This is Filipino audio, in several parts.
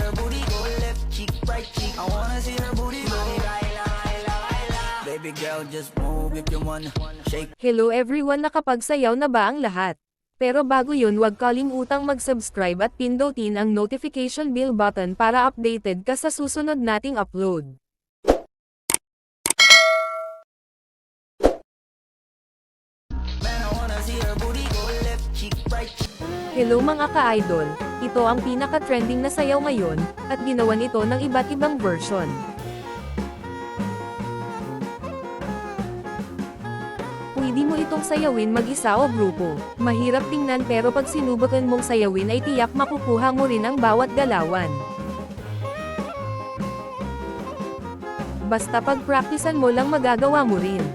her booty go left cheek, right cheek. I wanna see her booty go. Baby girl, just move if you wanna shake. Hello everyone, nakapagsayaw na ba ang lahat? Pero bago yun, huwag kalimutang mag-subscribe at pindutin ang notification bell button para updated ka sa susunod nating upload. Man, I wanna see her booty go left cheek, right cheek. Hello mga ka-idol, ito ang pinaka-trending na sayaw ngayon, at ginawan ito ng iba't ibang version. Pwede mo itong sayawin mag-isa o grupo. Mahirap tingnan pero pag sinubukan mong sayawin ay tiyak makukuha mo rin ang bawat galawan. Basta pag-practicean mo lang magagawa mo rin.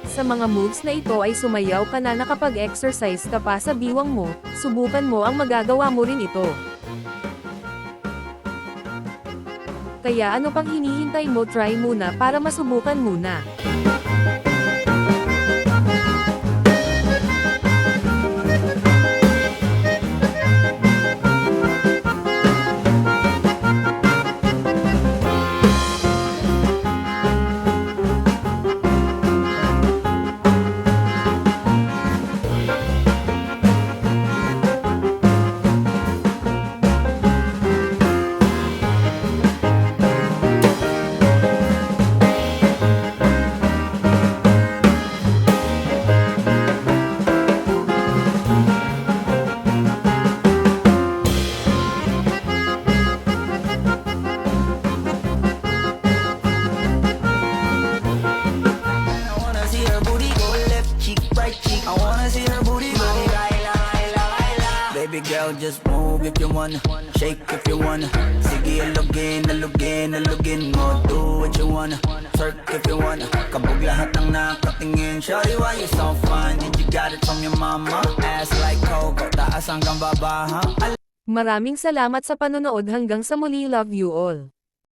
Sa mga moves na ito ay sumayaw ka na nakapag-exercise ka pa sa biwang mo, subukan mo ang magagawa mo rin ito. Kaya ano pang hinihintay mo, try muna para masubukan muna. I wanna see her booty go left cheek, right cheek. I wanna see her booty go. Baby girl, just move if you wanna shake if you wanna. Sige, alugin mo. Do what you wanna, twerk if you wanna. Kabog lahat ng nakatingin. Shawty, why you so fine? Did you got it from your mama? Ass like Coco, taas hanggang baba, huh? Maraming salamat sa panonood, hanggang sa muli, love you all.